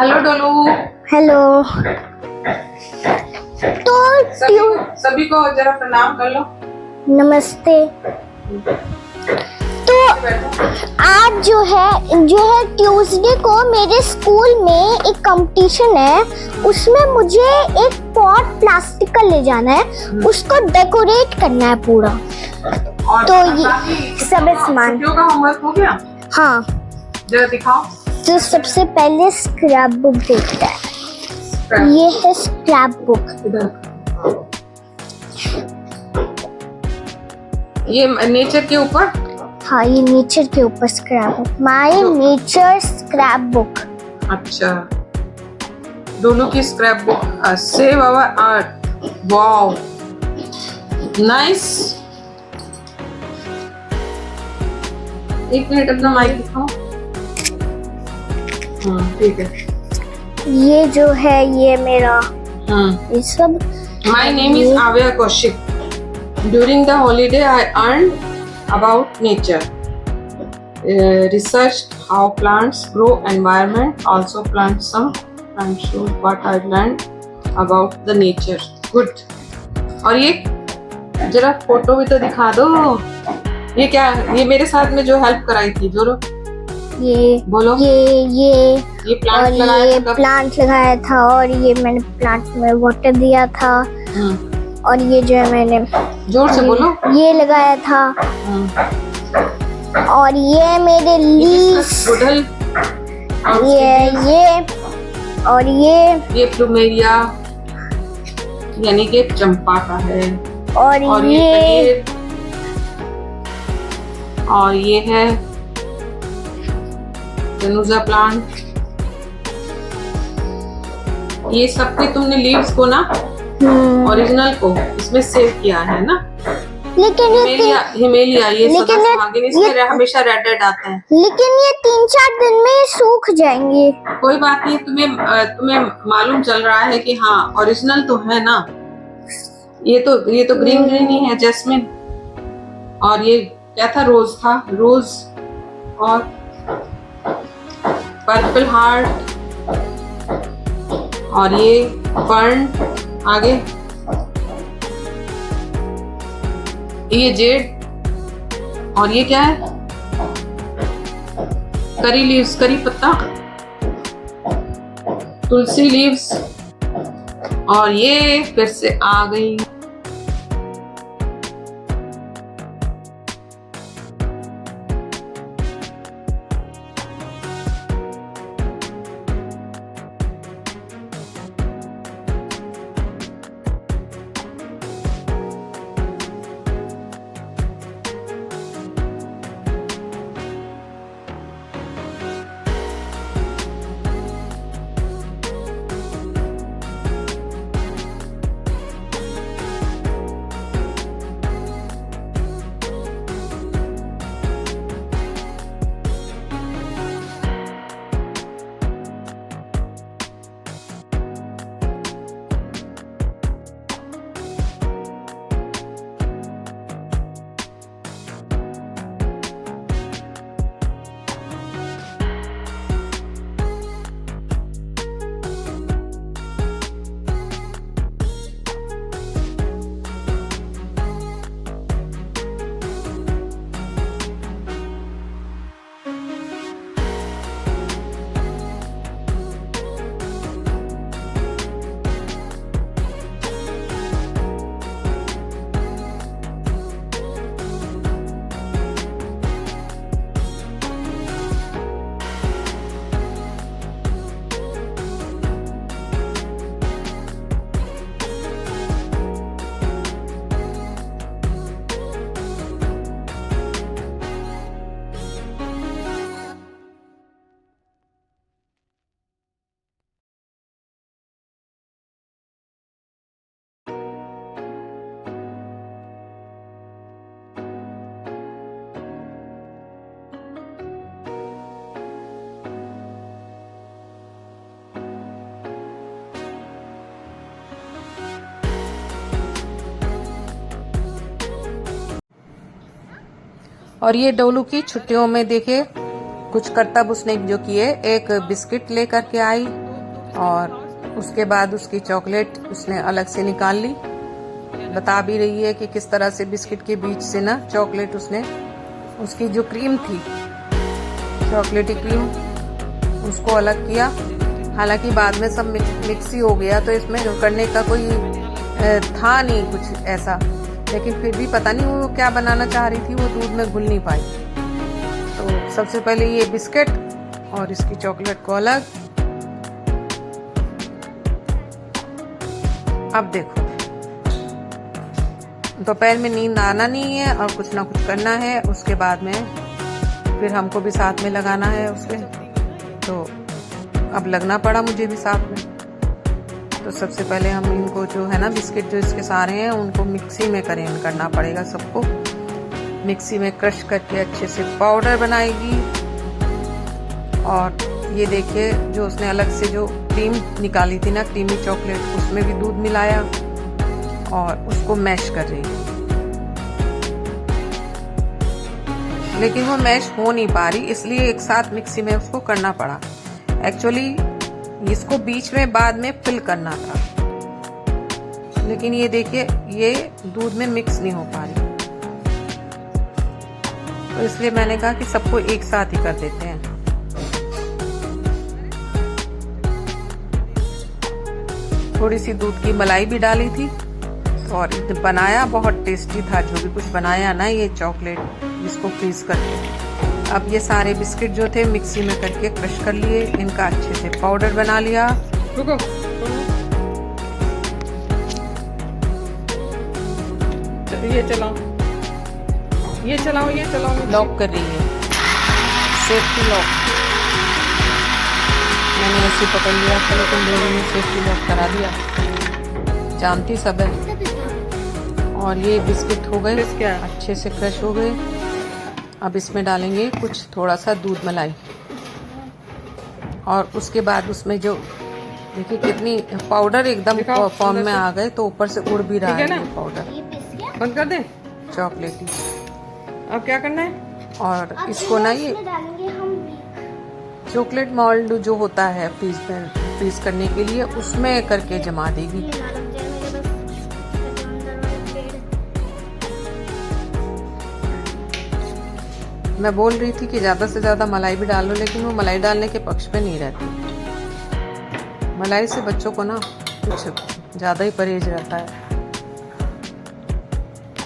Hello डोलू। Hello. तो सभी को जरा प्रणाम कर लो। नमस्ते। तो आज जो है ट्यूसडे को मेरे स्कूल में एक कंपटीशन है, उसमें मुझे एक पॉट प्लास्टिक का ले जाना है, उसको डेकोरेट करना है पूरा। और तो ये सब सामान छुट्टियों का होमवर्क हो गया? हाँ। जरा दिखाओ। तो सबसे पहले स्क्रैप बुक देखते हैं। ये है स्क्रैप बुक। ये नेचर के ऊपर? हाँ, ये नेचर के ऊपर scrap book, my nature scrap book. अच्छा, डोलू की scrap book, save our art. Wow, nice. एक मिनट अपना माइक दिखाओ। ठीक है। ये जो है ये मेरा ये सब। My name is Avya Kaushik. During the holiday, I learned about nature. Researched how plants grow, environment. Also plant some plant shows what I learned about the nature. Good. और ये जरा फोटो भी तो दिखा दो। ये क्या? ये मेरे साथ में जो हेल्प कराई थी, जो ये बोलो। ये प्लांट और लगाया ये था। प्लांट लगाया था, और ये मैंने प्लांट में वाटर दिया था। और ये जो है मैंने जोर से बोलो। ये लगाया था। और ये मेरे लीव्स, ये और ये प्लूमेरिया यानी कि चंपा का है। और ये और ये है तनुजा प्लांट। ये सबके तुमने लीव्स को ना ओरिजिनल को इसमें सेव किया है ना। लेकिन हिमेलिया ये सदाबहार, इसमें हमेशा रेड रेड आता है। लेकिन ये 3-4 दिन में ये सूख जाएंगे। कोई बात नहीं, तुम्हें मालूम चल रहा है कि हाँ ओरिजिनल तो है ना। ये तो ग्रीन ग्रीन ही है, जैस्मिन। और ये क्या था? रोज था, रोज। और पर्पल हार्ट। और ये फर्न। आगे ये जेड। और ये क्या है? करी लीव्स, करी पत्ता, तुलसी लीव्स। और ये फिर से आ गई और ये डोलू की छुट्टियों में देखिए कुछ करतब उसने जो किए। एक बिस्किट लेकर के आई, और उसके बाद उसकी चॉकलेट उसने अलग से निकाल ली। बता भी रही है कि किस तरह से बिस्किट के बीच से ना चॉकलेट उसने, उसकी जो क्रीम थी, चॉकलेटी क्रीम, उसको अलग किया। हालांकि बाद में सब मिक्स ही हो गया, तो इसमें करने का कोई था नहीं कुछ ऐसा, लेकिन फिर भी पता नहीं वो क्या बनाना चाह रही थी, वो दूध में घुल नहीं पाई। तो सबसे पहले ये बिस्किट और इसकी चॉकलेट को अलग। अब देखो, दोपहर में नींद आना नहीं है और कुछ ना कुछ करना है, उसके बाद में फिर हमको भी साथ में लगाना है उसके, तो अब लगना पड़ा मुझे भी साथ में। तो सबसे पहले हम इनको जो है ना बिस्किट जो इसके सारे हैं उनको मिक्सी में करना पड़ेगा, सबको मिक्सी में क्रश करके अच्छे से पाउडर बनाएगी। और ये देखिए, जो उसने अलग से जो क्रीम निकाली थी ना, क्रीमी चॉकलेट, उसमें भी दूध मिलाया और उसको मैश कर रही है। लेकिन वो मैश हो नहीं पा रही, इसलिए एक साथ मिक्सी में उसको करना पड़ा। एक्चुअली इसको बीच में बाद में फिल करना था, लेकिन ये देखिए ये दूध में मिक्स नहीं हो पा रही, तो इसलिए मैंने कहा कि सबको एक साथ ही कर देते हैं। थोड़ी सी दूध की मलाई भी डाली थी और बनाया बहुत टेस्टी था। जो भी कुछ बनाया ना ये चॉकलेट, इसको फ्रीज करके, अब ये सारे बिस्किट जो थे मिक्सी में करके क्रश कर लिए, इनका अच्छे से पाउडर बना लिया। रुको, ये चलाओ, ये चलाओ, ये चलाओ। लॉक कर रही है, सेफ्टी लॉक। मैंने ऐसे पकड़ लिया था, लेकिन दोनों ने सेफ्टी लॉक करा दिया, जानती सब है। और ये बिस्किट हो गए अच्छे से क्रश हो गए। अब इसमें डालेंगे कुछ थोड़ा सा दूध मलाई, और उसके बाद उसमें जो देखिए कितनी पाउडर एकदम फॉर्म में आ गए, तो ऊपर से उड़ भी रहा है ये पाउडर। बंद कर दे चॉकलेटी। अब क्या करना है, और इसको ना ये चॉकलेट मोल्ड जो होता है फ्रीज करने के लिए, उसमें करके जमा देगी। मैं बोल रही थी कि ज्यादा से ज्यादा मलाई भी डालो, लेकिन वो मलाई डालने के पक्ष पे नहीं रहती। मलाई से बच्चों को ना कुछ ज्यादा ही परहेज रहता है।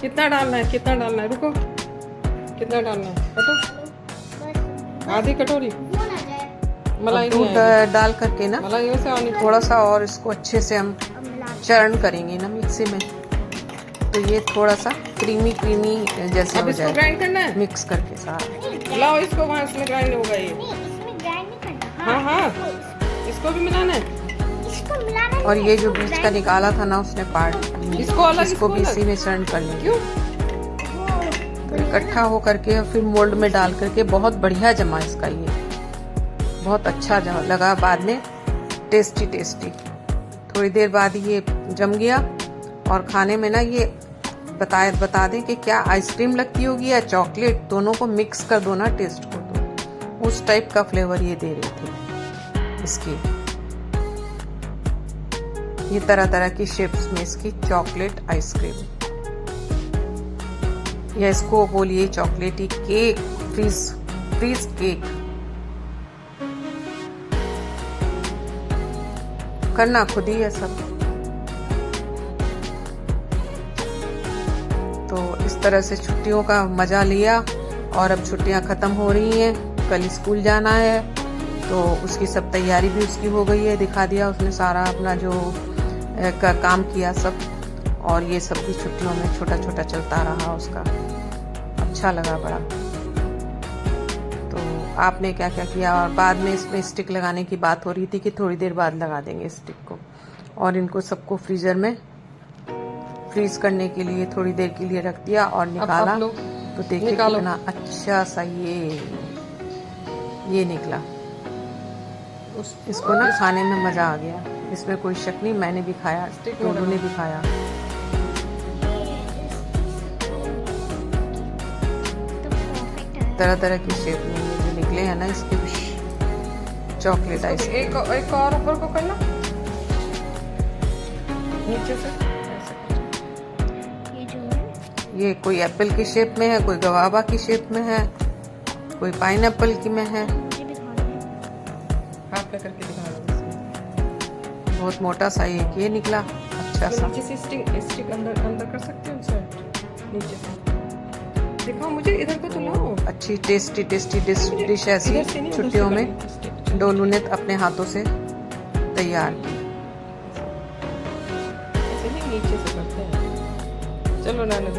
कितना डालना है, कितना डालना है, रुको, कितना डालना है, कटो, आधी कटोरी मलाई दूध डाल करके ना, मलाई से थोड़ा सा और इसको अच्छे से हम चरण करेंगे ना मिक्सी में, तो ये थोड़ा सा क्रीमी जैसे हो जाए। ग्राइंड करना है मिक्स करके सारा। लाओ इसको, वहाँ इसमें ग्राइंड होगा ये। इसमें ग्राइंड नहीं करना। हाँ, इसको भी मिलाना है, इसको मिलाना है। और ये जो बीच का निकाला था ना उसने पार्ट, इसको भी इसी में चरण कर लेंगे। क्यों? तो इकट्ठा हो करके फिर मोल्ड में डाल करके बहुत बढ़िया जमा इसका, ये बहुत अच्छा लगा बाद में, टेस्टी। थोड़ी देर बाद ये जम गया, और खाने में ना ये बता दें कि क्या आइसक्रीम लगती होगी या चॉकलेट, दोनों को मिक्स कर दो ना, टेस्ट को दो, उस टाइप का फ्लेवर ये दे रही थी इसकी। ये तरह की शेप्स में इसकी चॉकलेट आइसक्रीम, या इसको बोलिए चॉकलेटी केक, फ्रीज केक। करना खुद ही है सब। तो इस तरह से छुट्टियों का मजा लिया, और अब छुट्टियां खत्म हो रही हैं, कल स्कूल जाना है, तो उसकी सब तैयारी भी उसकी हो गई है। दिखा दिया उसने सारा अपना जो काम किया सब, और ये सब भी छुट्टियों में छोटा छोटा चलता रहा उसका। अच्छा लगा बड़ा। तो आपने क्या क्या किया? और बाद में इसमें स्टिक लगाने की बात हो रही थी कि थोड़ी देर बाद लगा देंगे स्टिक को, और इनको सबको फ्रीजर में फ्रीज करने के लिए थोड़ी देर के लिए रख दिया और निकाला। तो देखिए कितना अच्छा सा ये निकला। इसको ना खाने में मजा आ गया, इसमें कोई शक नहीं। मैंने भी खाया, टोलू ने भी खाया। तरह तरह की शेप में ये जो निकले हैं ना इसके भी चॉकलेट आइस। एक और ऊपर को करना, नीचे से ये जो है ये कोई एप्पल की शेप में है, कोई गवावा की शेप में है, कोई पाइनएप्पल की में है। मुझे दिखाना है। हाथ पे करके दिखा रहा हूँ। बहुत मोटा सा ये निकला, अच्छा सा। नीचे से स्टिक अंदर कर सकते हो सर, नीचे से दिखाओ मुझे, इधर को तो लाओ। अच्छी टेस्टी डिश ऐसी छुट्टियों में डोलू ने अपने हाथों से तैयार की। नीचे से करते हैं, चलो नाना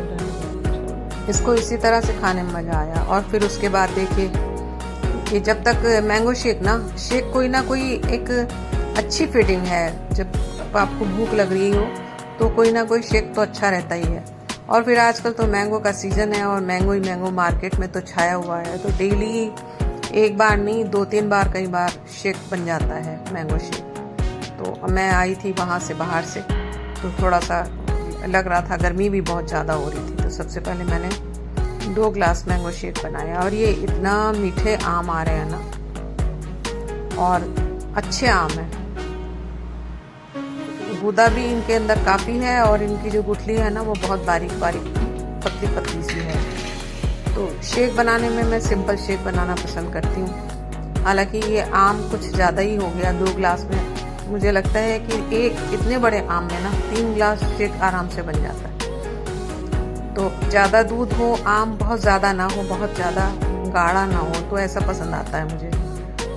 इसको इसी तरह से खाने में मजा आया। और फिर उसके बाद देखिए कि जब तक मैंगो शेक कोई ना कोई एक अच्छी फीडिंग है। जब आपको भूख लग रही हो तो कोई ना कोई शेक तो अच्छा रहता ही है। और फिर आजकल तो मैंगो का सीज़न है और मैंगो ही मैंगो मार्केट में तो छाया हुआ है, तो डेली एक बार नहीं 2-3 बार कई बार शेक बन जाता है, मैंगो शेक। तो मैं आई थी वहाँ से बाहर से, तो थोड़ा सा लग रहा था, गर्मी भी बहुत ज़्यादा हो रही थी। तो सबसे पहले मैंने 2 ग्लास मैंगो शेक बनाया। और ये इतना मीठे आम आ रहे हैं ना, और अच्छे आम हैं। गूदा भी इनके अंदर काफ़ी है और इनकी जो गुठली है ना वो बहुत बारीक पतली सी है। तो शेक बनाने में मैं सिंपल शेक बनाना पसंद करती हूँ। हालांकि ये आम कुछ ज़्यादा ही हो गया 2 ग्लास में। मुझे लगता है कि इतने बड़े आम में ना 3 ग्लास शेक आराम से बन जाता है। तो ज़्यादा दूध हो, आम बहुत ज़्यादा ना हो, बहुत ज़्यादा गाढ़ा ना हो, तो ऐसा पसंद आता है मुझे।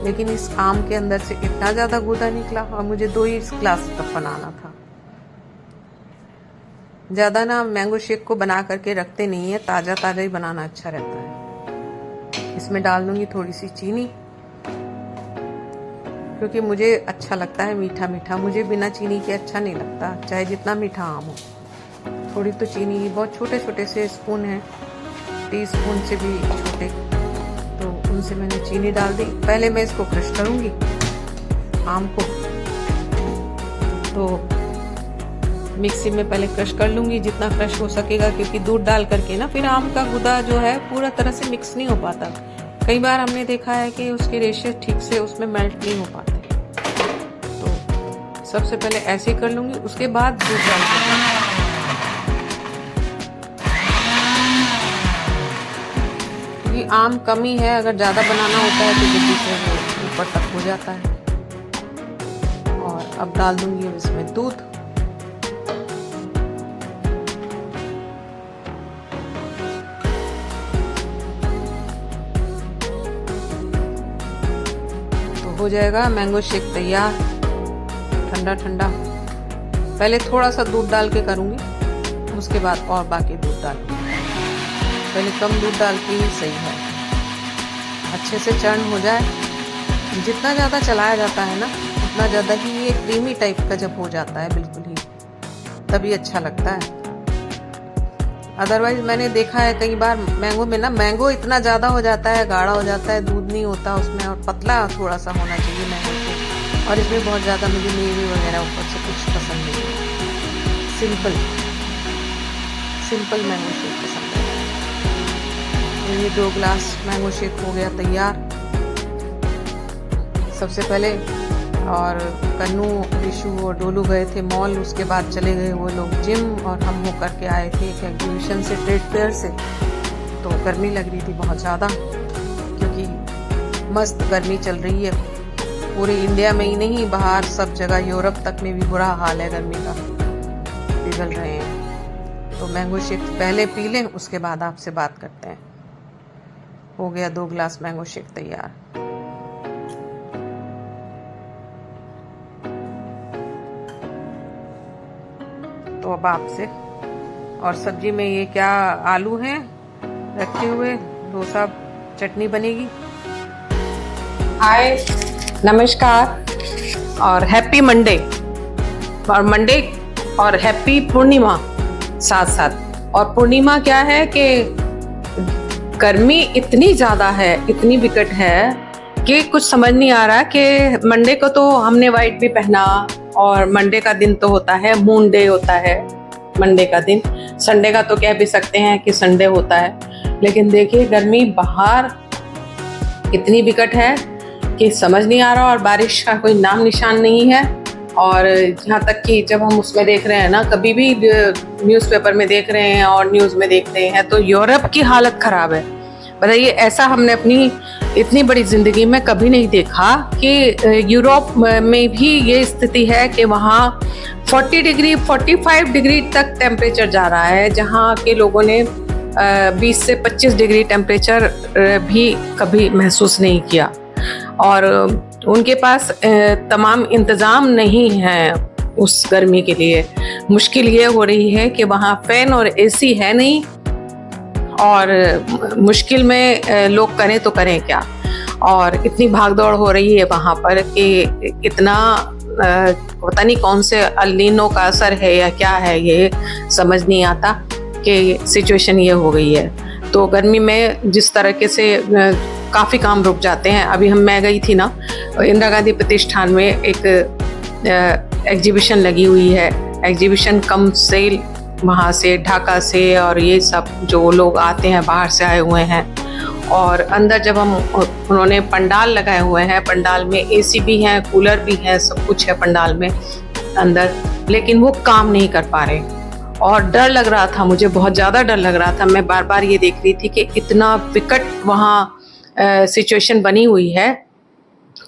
लेकिन इस आम के अंदर से इतना ज़्यादा गूदा निकला और मुझे 2 ही ग्लास तक बनाना था। ज़्यादा ना मैंगो शेक को बना करके रखते नहीं है, ताज़ा ही बनाना अच्छा रहता है। इसमें डाल दूंगी थोड़ी सी चीनी, क्योंकि मुझे अच्छा लगता है मीठा। मुझे बिना चीनी के अच्छा नहीं लगता, चाहे जितना मीठा आम हो। थोड़ी तो चीनी, बहुत छोटे से स्पून हैं, टीस्पून से भी छोटे, तो उनसे मैंने चीनी डाल दी। पहले मैं इसको क्रश करूंगी आम को, तो मिक्सी में पहले क्रश कर लूंगी जितना क्रश हो सकेगा, क्योंकि दूध डाल करके ना फिर आम का गुदा जो है पूरा तरह से मिक्स नहीं हो पाता। कई बार हमने देखा है कि उसके रेशे ठीक से उसमें मेल्ट नहीं हो पाते। तो सबसे पहले ऐसे कर लूंगी, उसके बाद दूध डाल दूंगी। आम कम ही है, अगर ज़्यादा बनाना होता है तो जल्दी से ऊपर तक हो जाता है। और अब डाल दूंगी अब इसमें दूध। तो हो जाएगा मैंगो शेक तैयार, ठंडा। पहले थोड़ा सा दूध डाल के करूँगी, उसके बाद और बाकी दूध डालूंगी। पहले कम दूध डाल के ही सही है, अच्छे से चर्न हो जाए। जितना ज़्यादा चलाया जाता है ना उतना ज़्यादा ही ये क्रीमी टाइप का जब हो जाता है बिल्कुल ही, तभी अच्छा लगता है। अदरवाइज मैंने देखा है कई बार मैंगो में ना, मैंगो इतना ज़्यादा हो जाता है, गाढ़ा हो जाता है, दूध नहीं होता उसमें, और पतला थोड़ा सा होना चाहिए मैंगो को। और इसमें बहुत ज़्यादा मुझे मेवे वगैरह ऊपर से कुछ पसंद नहीं है। सिंपल मैंगो शेक पसंद है। ये 2 ग्लास मैंगो शेक हो गया तैयार। सबसे पहले और कन्नू, रिशु और डोलू गए थे मॉल, उसके बाद चले गए वो लोग जिम, और हम होकर के आए थे एक एग्जीबिशन से, ट्रेड फेयर से। तो गर्मी लग रही थी बहुत ज़्यादा, क्योंकि मस्त गर्मी चल रही है पूरे इंडिया में ही नहीं, बाहर सब जगह, यूरोप तक में भी बुरा हाल है गर्मी का, पिघल रहे हैं। तो मैंगो शेक पहले पी लें, उसके बाद आपसे बात करते हैं। हो गया 2 ग्लास मैंगो शेक तैयार। तो अब आपसे, और सब्जी में ये क्या आलू हैं रखे हुए, डोसा चटनी बनेगी। हाय, नमस्कार और हैप्पी मंडे, और हैप्पी पूर्णिमा साथ। और पूर्णिमा क्या है कि गर्मी इतनी ज़्यादा है, इतनी विकट है कि कुछ समझ नहीं आ रहा कि मंडे को तो हमने वाइट भी पहना, और मंडे का दिन तो होता है मून डे होता है मंडे का दिन। संडे का तो कह भी सकते हैं कि संडे होता है। लेकिन देखिए गर्मी बाहर इतनी विकट है कि समझ नहीं आ रहा और बारिश का कोई नाम निशान नहीं है। और यहाँ तक कि जब हम उसमें देख रहे हैं ना, कभी भी न्यूज़पेपर में देख रहे हैं और न्यूज़ में देख रहे हैं तो यूरोप की हालत ख़राब है। बताइए, ऐसा हमने अपनी इतनी बड़ी ज़िंदगी में कभी नहीं देखा कि यूरोप में भी ये स्थिति है कि वहाँ 40 डिग्री 45 डिग्री तक टेम्परेचर जा रहा है, जहाँ के लोगों ने 20 से 25 डिग्री टेम्परेचर भी कभी महसूस नहीं किया। और उनके पास तमाम इंतज़ाम नहीं है उस गर्मी के लिए। मुश्किल ये हो रही है कि वहाँ फ़ैन और एसी है नहीं, और मुश्किल में लोग करें तो करें क्या। और इतनी भागदौड़ हो रही है वहाँ पर कि इतना पता नहीं कौन से अल नीनो का असर है या क्या है, ये समझ नहीं आता कि सिचुएशन ये हो गई है। तो गर्मी में जिस तरीके से काफ़ी काम रुक जाते हैं। अभी मैं गई थी ना, इंदिरा गांधी प्रतिष्ठान में एक एग्जीबिशन लगी हुई है, एग्जीबिशन कम सेल, वहाँ से ढाका से और ये सब जो लोग आते हैं बाहर से आए हुए हैं। और अंदर जब उन्होंने पंडाल लगाए हुए हैं, पंडाल में एसी भी हैं, कूलर भी हैं, सब कुछ है पंडाल में अंदर, लेकिन वो काम नहीं कर पा रहे। और डर लग रहा था, मुझे बहुत ज़्यादा डर लग रहा था। मैं बार बार ये देख रही थी कि इतना विकट वहाँ सिचुएशन बनी हुई है,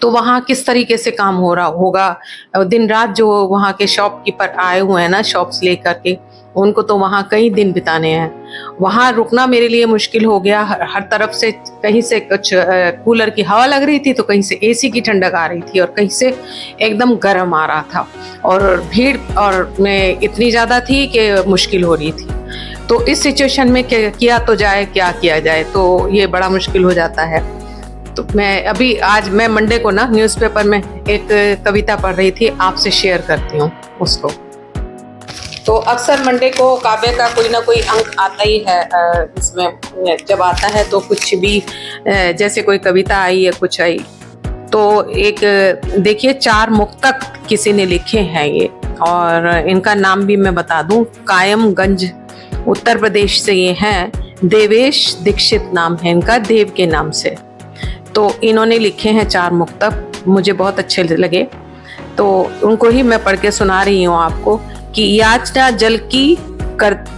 तो वहाँ किस तरीके से काम हो रहा होगा। दिन रात जो वहाँ के शॉपकीपर आए हुए हैं ना, शॉप्स लेकर के, उनको तो वहाँ कई दिन बिताने हैं। वहाँ रुकना मेरे लिए मुश्किल हो गया। हर तरफ से कहीं से कुछ कूलर की हवा लग रही थी, तो कहीं से एसी की ठंडक आ रही थी, और कहीं से एकदम गर्म आ रहा था। और भीड़ और में इतनी ज़्यादा थी कि मुश्किल हो रही थी। तो इस सिचुएशन में किया तो जाए, क्या किया जाए, तो ये बड़ा मुश्किल हो जाता है। तो आज मैं मंडे को ना न्यूज़पेपर में एक कविता पढ़ रही थी, आपसे शेयर करती हूँ उसको। तो अक्सर मंडे को काव्य का कोई ना कोई अंक आता ही है। इसमें जब आता है तो कुछ भी, जैसे कोई कविता आई या कुछ आई, तो एक देखिए 4 मुक्तक किसी ने लिखे हैं ये, और इनका नाम भी मैं बता दूं। कायमगंज उत्तर प्रदेश से ये हैं। देवेश दीक्षित नाम है इनका, देव के नाम से। तो इन्होंने लिखे हैं 4 मुक्तक, मुझे बहुत अच्छे लगे, तो उनको ही मैं पढ़ के सुना रही हूँ आपको। कि याचना जल की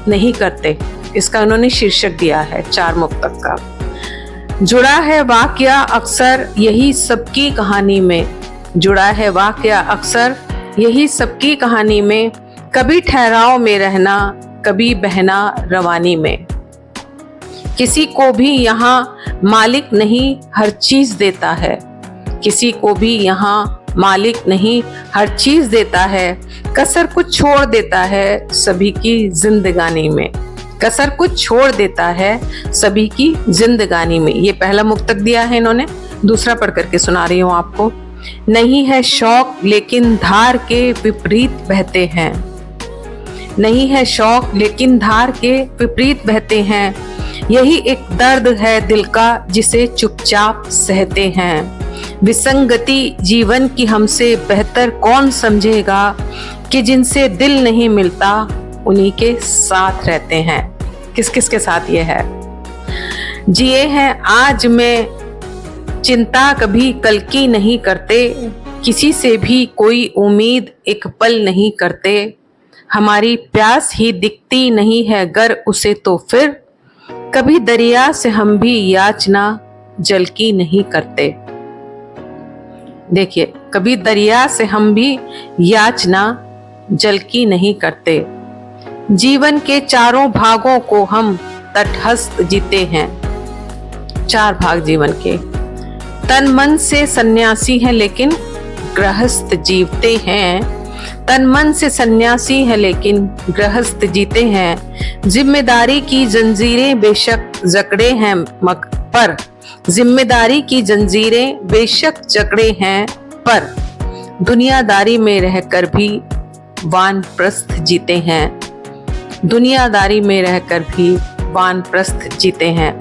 नहीं करते, इसका उन्होंने शीर्षक दिया है 4 मुक्तक का। जुड़ा है वाकया अक्सर यही सबकी कहानी में, जुड़ा है वाकया अक्सर यही सबकी कहानी में, कभी ठहराव में रहना, कभी बहना रवानी में। किसी को भी यहाँ मालिक नहीं हर चीज देता है, किसी को भी यहाँ मालिक नहीं हर चीज देता है, कसर कुछ छोड़ देता है सभी की जिंदगानी में, कसर कुछ छोड़ देता है सभी की जिंदगानी में। ये पहला मुक्तक दिया है इन्होंने। दूसरा पढ़ करके सुना रही हूँ आपको। नहीं है शौक लेकिन धार के विपरीत बहते हैं, नहीं है शौक लेकिन धार के विपरीत बहते हैं, यही एक दर्द है दिल का जिसे चुपचाप सहते हैं। विसंगति जीवन की हमसे बेहतर कौन समझेगा, कि जिनसे दिल नहीं मिलता उन्हीं के साथ रहते हैं। किस किस के साथ ये है? जिए हैं आज में चिंता कभी कल की नहीं करते, किसी से भी कोई उम्मीद एक पल नहीं करते, हमारी प्यास ही दिखती नहीं है गर उसे तो फिर, कभी दरिया से हम भी याचना जल की नहीं करते। देखिए, कभी दरिया से हम भी याचना जल की नहीं करते, जीवन के 4 भागों को हम तटस्थ जीते हैं। 4 भाग जीवन के। तन मन से सन्यासी हैं लेकिन गृहस्थ जीते हैं, तन मन से सन्यासी है लेकिन गृहस्थ जीते हैं। जिम्मेदारी की जंजीरें बेशक जकड़े हैं पर, जिम्मेदारी की जंजीरें बेशक जकड़े हैं पर, दुनियादारी में रहकर भी वानप्रस्थ जीते हैं, दुनियादारी में रहकर भी वानप्रस्थ जीते हैं।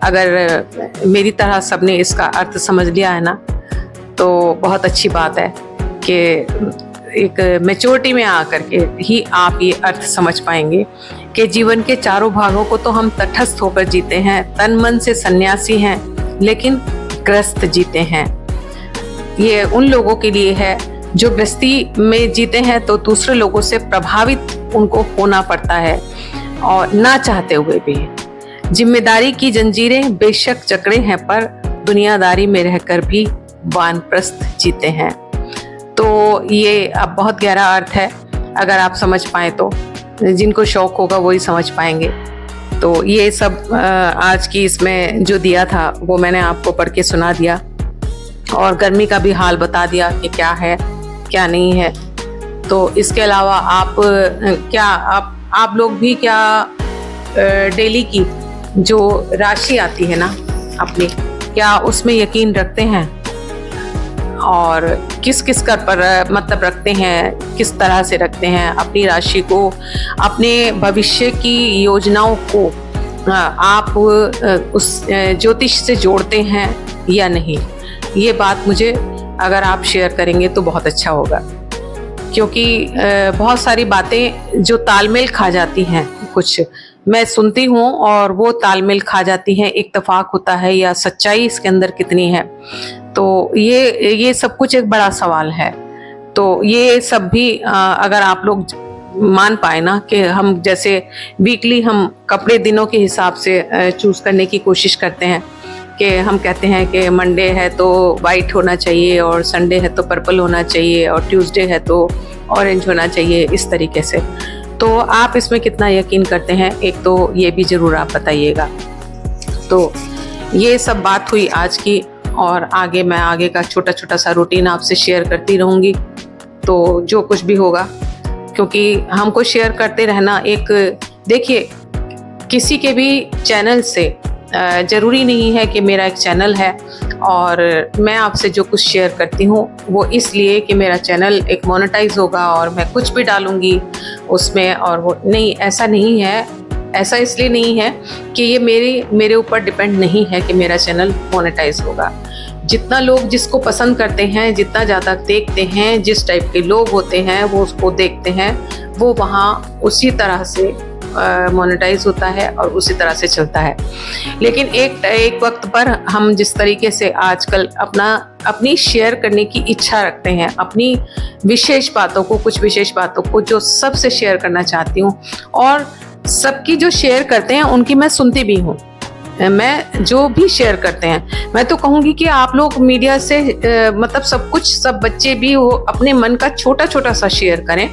अगर मेरी तरह सबने इसका अर्थ समझ लिया है ना, तो बहुत अच्छी बात है कि एक मैच्योरिटी में आकर के ही आप ये अर्थ समझ पाएंगे कि जीवन के 4 भागों को तो हम तटस्थ होकर जीते हैं, तन मन से सन्यासी हैं लेकिन ग्रस्त जीते हैं। ये उन लोगों के लिए है जो गृहस्थी में जीते हैं तो दूसरे लोगों से प्रभावित उनको होना पड़ता है और ना चाहते हुए भी। जिम्मेदारी की जंजीरें बेशक जकड़े हैं पर दुनियादारी में रहकर भी वानप्रस्थ जीते हैं। तो ये अब बहुत गहरा अर्थ है, अगर आप समझ पाए तो, जिनको शौक होगा वही समझ पाएंगे। तो ये सब आज की इसमें जो दिया था वो मैंने आपको पढ़ के सुना दिया और गर्मी का भी हाल बता दिया कि क्या है क्या नहीं है। तो इसके अलावा आप लोग भी क्या डेली की जो राशि आती है ना अपनी, क्या उसमें यकीन रखते हैं और किस किस कर पर मतलब रखते हैं, किस तरह से रखते हैं अपनी राशि को, अपने भविष्य की योजनाओं को आप उस ज्योतिष से जोड़ते हैं या नहीं? ये बात मुझे अगर आप शेयर करेंगे तो बहुत अच्छा होगा, क्योंकि बहुत सारी बातें जो तालमेल खा जाती हैं, कुछ मैं सुनती हूँ और वो तालमेल खा जाती हैं, इत्तेफाक होता है या सच्चाई इसके अंदर कितनी है। तो ये सब कुछ एक बड़ा सवाल है। तो ये सब भी अगर आप लोग मान पाए ना कि हम जैसे वीकली हम कपड़े दिनों के हिसाब से चूज करने की कोशिश करते हैं कि हम कहते हैं कि मंडे है तो वाइट होना चाहिए और संडे है तो पर्पल होना चाहिए और ट्यूसडे है तो ऑरेंज होना चाहिए, इस तरीके से। तो आप इसमें कितना यकीन करते हैं, एक तो ये भी ज़रूर आप बताइएगा। तो ये सब बात हुई आज की, और आगे मैं आगे का छोटा छोटा सा रूटीन आपसे शेयर करती रहूँगी। तो जो कुछ भी होगा, क्योंकि हमको शेयर करते रहना एक, देखिए किसी के भी चैनल से ज़रूरी नहीं है कि मेरा एक चैनल है और मैं आपसे जो कुछ शेयर करती हूँ वो इसलिए कि मेरा चैनल एक मोनेटाइज होगा और मैं कुछ भी डालूँगी उसमें, और वो नहीं, ऐसा नहीं है। ऐसा इसलिए नहीं है कि ये मेरे ऊपर डिपेंड नहीं है कि मेरा चैनल मोनेटाइज होगा। जितना लोग जिसको पसंद करते हैं, जितना ज़्यादा देखते हैं, जिस टाइप के लोग होते हैं वो उसको देखते हैं, वो वहाँ उसी तरह से मोनेटाइज होता है और उसी तरह से चलता है। लेकिन एक वक्त पर हम जिस तरीके से आजकल अपनी शेयर करने की इच्छा रखते हैं, अपनी विशेष बातों को, कुछ विशेष बातों को जो सबसे शेयर करना चाहती हूँ, और सबकी जो शेयर करते हैं उनकी मैं सुनती भी हूँ। मैं जो भी शेयर करते हैं, मैं तो कहूँगी कि आप लोग मीडिया से मतलब सब कुछ, सब बच्चे भी वो अपने मन का छोटा छोटा सा शेयर करें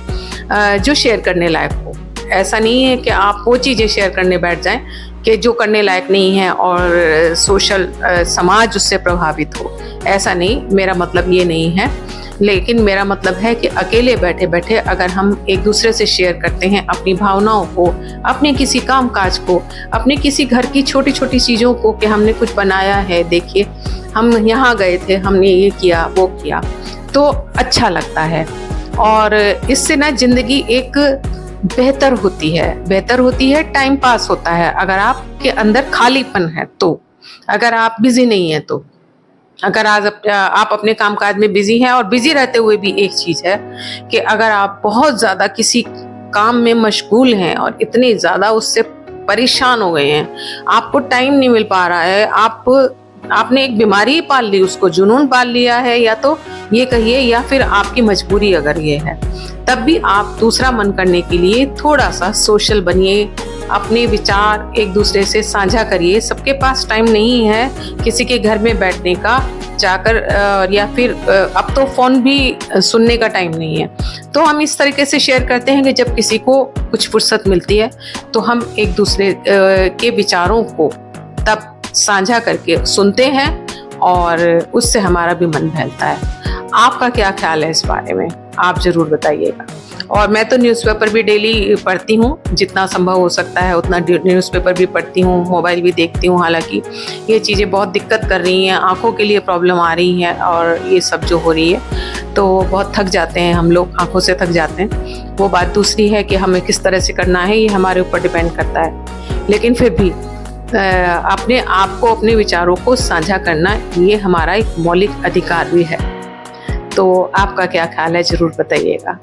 जो शेयर करने लायक हो। ऐसा नहीं है कि आप वो चीज़ें शेयर करने बैठ जाएं कि जो करने लायक नहीं है और सोशल समाज उससे प्रभावित हो। ऐसा नहीं, मेरा मतलब ये नहीं है। लेकिन मेरा मतलब है कि अकेले बैठे बैठे अगर हम एक दूसरे से शेयर करते हैं अपनी भावनाओं को, अपने किसी काम काज को, अपने किसी घर की छोटी छोटी चीज़ों को, कि हमने कुछ बनाया है, देखिए हम यहाँ गए थे, हमने ये किया वो किया, तो अच्छा लगता है। और इससे ना ज़िंदगी एक बेहतर होती है, टाइम पास होता है। अगर आपके अंदर खालीपन है तो, अगर आप बिजी नहीं है तो, अगर आज आप अपने कामकाज में बिजी हैं, और बिजी रहते हुए भी एक चीज़ है कि अगर आप बहुत ज़्यादा किसी काम में मशगूल हैं और इतने ज़्यादा उससे परेशान हो गए हैं, आपको टाइम नहीं मिल पा रहा है, आपने एक बीमारी पाल ली, उसको जुनून पाल लिया है, या तो ये कहिए, या फिर आपकी मजबूरी अगर ये है, तब भी आप दूसरा मन करने के लिए थोड़ा सा सोशल बनिए, अपने विचार एक दूसरे से साझा करिए। सबके पास टाइम नहीं है किसी के घर में बैठने का जाकर, या फिर अब तो फ़ोन भी सुनने का टाइम नहीं है। तो हम इस तरीके से शेयर करते हैं कि जब किसी को कुछ फुर्सत मिलती है तो हम एक दूसरे के विचारों को तब साझा करके सुनते हैं और उससे हमारा भी मन बहलता है। आपका क्या ख्याल है इस बारे में, आप ज़रूर बताइएगा। और मैं तो न्यूज़पेपर भी डेली पढ़ती हूँ, जितना संभव हो सकता है उतना न्यूज़पेपर भी पढ़ती हूँ, मोबाइल भी देखती हूँ। हालांकि ये चीज़ें बहुत दिक्कत कर रही हैं, आँखों के लिए प्रॉब्लम आ रही है, और ये सब जो हो रही है तो बहुत थक जाते हैं हम लोग, आँखों से थक जाते हैं। वो बात दूसरी है कि हमें किस तरह से करना है, ये हमारे ऊपर डिपेंड करता है। लेकिन फिर भी अपने आप को, अपने विचारों को साझा करना, ये हमारा एक मौलिक अधिकार भी है। तो आपका क्या ख्याल है, ज़रूर बताइएगा।